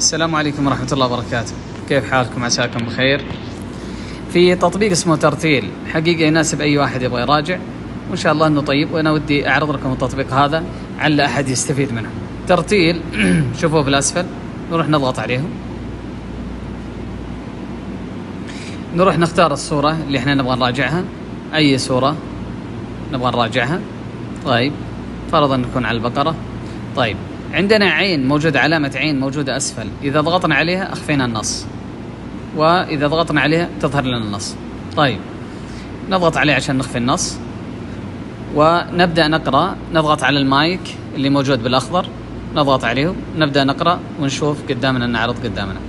السلام عليكم ورحمة الله وبركاته. كيف حالكم؟ عساكم بخير. في تطبيق اسمه ترتيل، حقيقة يناسب أي واحد يبغى يراجع، وإن شاء الله أنه طيب، وأنا ودي أعرض لكم التطبيق هذا على أحد يستفيد منه. ترتيل شوفوه في الأسفل، نروح نضغط عليه، نروح نختار الصورة اللي احنا نبغى نراجعها، أي صورة نبغى نراجعها. طيب فرضا نكون على البقرة. طيب عندنا عين موجودة، علامة عين موجودة أسفل، إذا ضغطنا عليها أخفينا النص، وإذا ضغطنا عليها تظهر لنا النص. طيب نضغط عليه عشان نخفي النص ونبدأ نقرأ. نضغط على المايك اللي موجود بالأخضر، نضغط عليه، نبدأ نقرأ ونشوف قدامنا، نعرض قدامنا.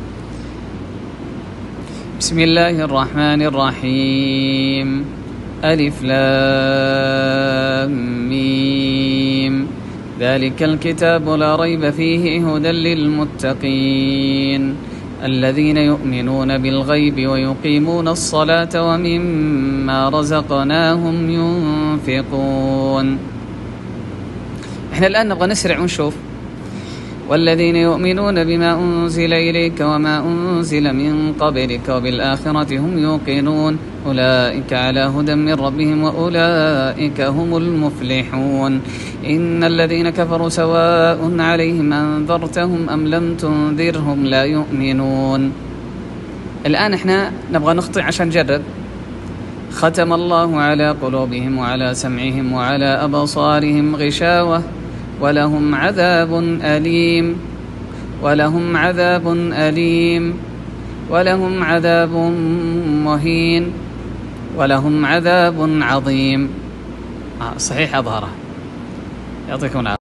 بسم الله الرحمن الرحيم. ألف لام ميم، ذلك الكتاب لا ريب فيه هدى للمتقين الذين يؤمنون بالغيب ويقيمون الصلاة ومما رزقناهم ينفقون. احنا الآن نبغى نسرع ونشوف. والذين يؤمنون بما أنزل إليك وما أنزل من قبلك وبالآخرة هم يوقنون أولئك على هدى من ربهم وأولئك هم المفلحون. إن الذين كفروا سواء عليهم أنذرتهم أم لم تنذرهم لا يؤمنون. الآن احنا نبغى نخطئ عشان نجرب. ختم الله على قلوبهم وعلى سمعهم وعلى أبصارهم غشاوة ولهم عذاب أليم ولهم عذاب أليم ولهم عذاب مهين ولهم عذاب عظيم. صحيح أظهره. يعطيكم العافية.